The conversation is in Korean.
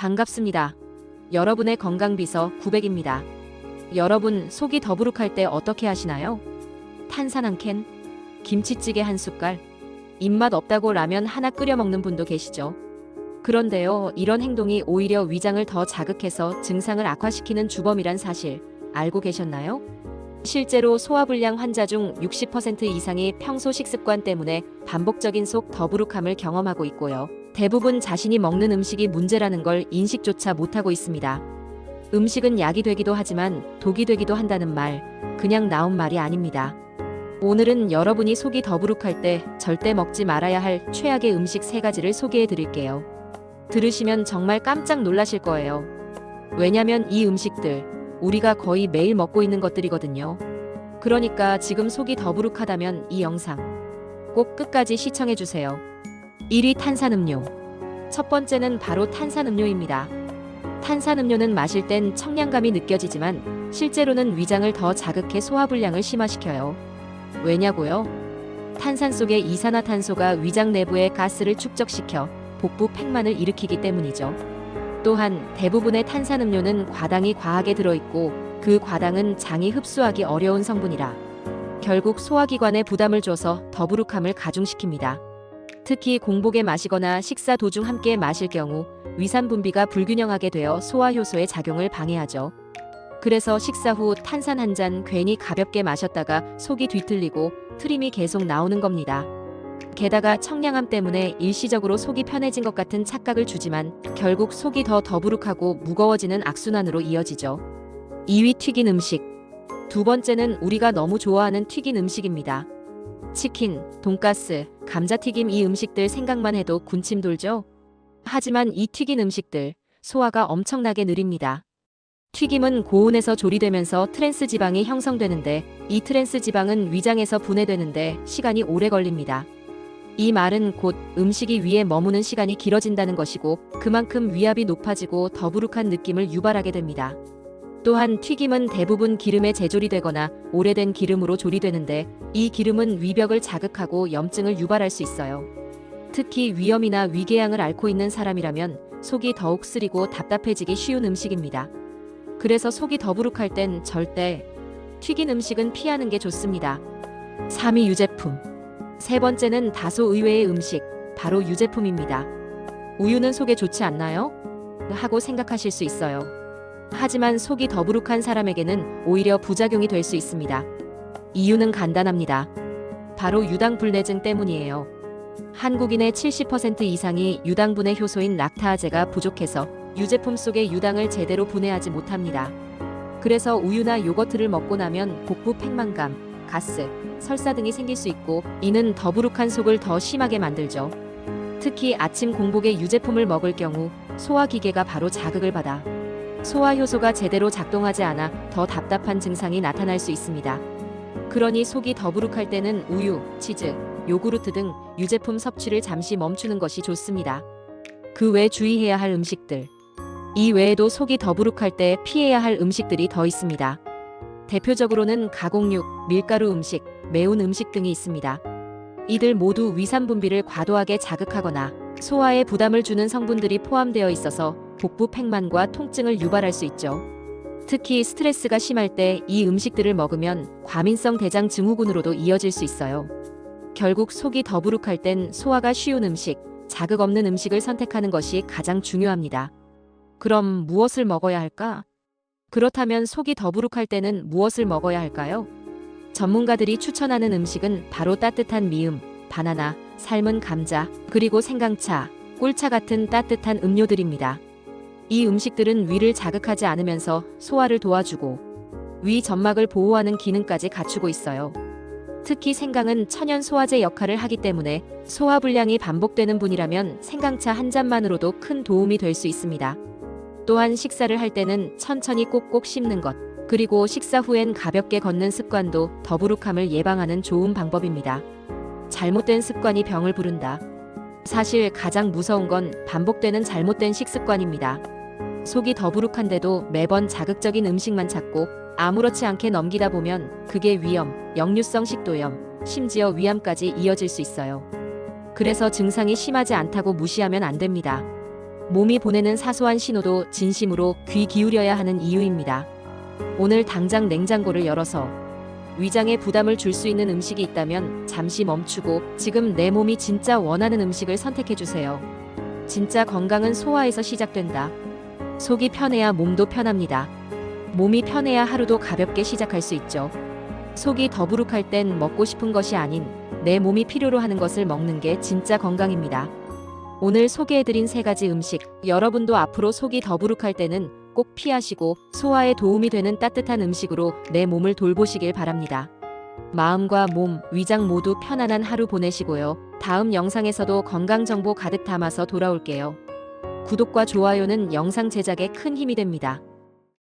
반갑습니다. 여러분의 건강비서 900입니다. 여러분, 속이 더부룩할 때 어떻게 하시나요? 탄산 한 캔? 김치찌개 한 숟갈? 입맛 없다고 라면 하나 끓여 먹는 분도 계시죠? 그런데요, 이런 행동이 오히려 위장을 더 자극해서 증상을 악화시키는 주범이란 사실 알고 계셨나요? 실제로 소화불량 환자 중 60% 이상이 평소 식습관 때문에 반복적인 속 더부룩함을 경험하고 있고요. 대부분 자신이 먹는 음식이 문제라는 걸 인식조차 못하고 있습니다. 음식은 약이 되기도 하지만 독이 되기도 한다는 말, 그냥 나온 말이 아닙니다. 오늘은 여러분이 속이 더부룩할 때 절대 먹지 말아야 할 최악의 음식 3가지를 소개해 드릴게요. 들으시면 정말 깜짝 놀라실 거예요. 왜냐면 이 음식들, 우리가 거의 매일 먹고 있는 것들이거든요. 그러니까 지금 속이 더부룩하다면 이 영상 꼭 끝까지 시청해 주세요. 1위 탄산음료. 첫 번째는 바로 탄산음료입니다. 탄산음료는 마실 땐 청량감이 느껴지지만 실제로는 위장을 더 자극해 소화불량을 심화시켜요. 왜냐고요? 탄산 속의 이산화탄소가 위장 내부의 가스를 축적시켜 복부 팽만을 일으키기 때문이죠. 또한 대부분의 탄산음료는 과당이 과하게 들어있고 그 과당은 장이 흡수하기 어려운 성분이라 결국 소화기관에 부담을 줘서 더부룩함을 가중시킵니다. 특히 공복에 마시거나 식사 도중 함께 마실 경우 위산 분비가 불균형하게 되어 소화 효소의 작용을 방해하죠. 그래서 식사 후 탄산 한 잔 괜히 가볍게 마셨다가 속이 뒤틀리고 트림이 계속 나오는 겁니다. 게다가 청량함 때문에 일시적으로 속이 편해진 것 같은 착각을 주지만 결국 속이 더 더부룩하고 무거워지는 악순환으로 이어지죠. 2위 튀긴 음식. 두 번째는 우리가 너무 좋아하는 튀긴 음식입니다. 치킨, 돈가스, 감자튀김 이 음식들 생각만 해도 군침 돌죠? 하지만 이 튀긴 음식들, 소화가 엄청나게 느립니다. 튀김은 고온에서 조리되면서 트랜스 지방이 형성되는데 이 트랜스 지방은 위장에서 분해되는데 시간이 오래 걸립니다. 이 말은 곧 음식이 위에 머무는 시간이 길어진다는 것이고 그만큼 위압이 높아지고 더부룩한 느낌을 유발하게 됩니다. 또한 튀김은 대부분 기름에 재조리되거나 오래된 기름으로 조리되는데 이 기름은 위벽을 자극하고 염증을 유발할 수 있어요. 특히 위염이나 위궤양을 앓고 있는 사람이라면 속이 더욱 쓰리고 답답해지기 쉬운 음식입니다. 그래서 속이 더부룩할 땐 절대 튀긴 음식은 피하는 게 좋습니다. 3위 유제품. 세 번째는 다소 의외의 음식, 바로 유제품입니다. 우유는 속에 좋지 않나요? 하고 생각하실 수 있어요. 하지만 속이 더부룩한 사람에게는 오히려 부작용이 될 수 있습니다. 이유는 간단합니다. 바로 유당불내증 때문이에요. 한국인의 70% 이상이 유당분해 효소인 락타아제가 부족해서 유제품 속의 유당을 제대로 분해하지 못합니다. 그래서 우유나 요거트를 먹고 나면 복부 팽만감, 가스, 설사 등이 생길 수 있고 이는 더부룩한 속을 더 심하게 만들죠. 특히 아침 공복에 유제품을 먹을 경우 소화기계가 바로 자극을 받아 소화효소가 제대로 작동하지 않아 더 답답한 증상이 나타날 수 있습니다. 그러니 속이 더부룩할 때는 우유, 치즈, 요구르트 등 유제품 섭취를 잠시 멈추는 것이 좋습니다. 그 외 주의해야 할 음식들. 이 외에도 속이 더부룩할 때 피해야 할 음식들이 더 있습니다. 대표적으로는 가공육, 밀가루 음식, 매운 음식 등이 있습니다. 이들 모두 위산 분비를 과도하게 자극하거나 소화에 부담을 주는 성분들이 포함되어 있어서 복부 팽만과 통증을 유발할 수 있죠. 특히 스트레스가 심할 때 이 음식들을 먹으면 과민성 대장 증후군으로도 이어질 수 있어요. 결국 속이 더부룩할 땐 소화가 쉬운 음식, 자극 없는 음식을 선택하는 것이 가장 중요합니다. 그럼 무엇을 먹어야 할까? 그렇다면 속이 더부룩할 때는 무엇을 먹어야 할까요? 전문가들이 추천하는 음식은 바로 따뜻한 미음, 바나나, 삶은 감자, 그리고 생강차, 꿀차 같은 따뜻한 음료들입니다. 이 음식들은 위를 자극하지 않으면서 소화를 도와주고 위 점막을 보호하는 기능까지 갖추고 있어요. 특히 생강은 천연 소화제 역할을 하기 때문에 소화불량이 반복되는 분이라면 생강차 한 잔만으로도 큰 도움이 될 수 있습니다. 또한 식사를 할 때는 천천히 꼭꼭 씹는 것, 그리고 식사 후엔 가볍게 걷는 습관도 더부룩함을 예방하는 좋은 방법입니다. 잘못된 습관이 병을 부른다. 사실 가장 무서운 건 반복되는 잘못된 식습관입니다. 속이 더부룩한데도 매번 자극적인 음식만 찾고 아무렇지 않게 넘기다 보면 그게 위염, 역류성 식도염, 심지어 위암까지 이어질 수 있어요. 그래서 증상이 심하지 않다고 무시하면 안 됩니다. 몸이 보내는 사소한 신호도 진심으로 귀 기울여야 하는 이유입니다. 오늘 당장 냉장고를 열어서 위장에 부담을 줄 수 있는 음식이 있다면 잠시 멈추고 지금 내 몸이 진짜 원하는 음식을 선택해주세요. 진짜 건강은 소화에서 시작된다. 속이 편해야 몸도 편합니다. 몸이 편해야 하루도 가볍게 시작할 수 있죠. 속이 더부룩할 땐 먹고 싶은 것이 아닌 내 몸이 필요로 하는 것을 먹는 게 진짜 건강입니다. 오늘 소개해드린 3가지 음식, 여러분도 앞으로 속이 더부룩할 때는 꼭 피하시고 소화에 도움이 되는 따뜻한 음식으로 내 몸을 돌보시길 바랍니다. 마음과 몸, 위장 모두 편안한 하루 보내시고요. 다음 영상에서도 건강 정보 가득 담아서 돌아올게요. 구독과 좋아요는 영상 제작에 큰 힘이 됩니다.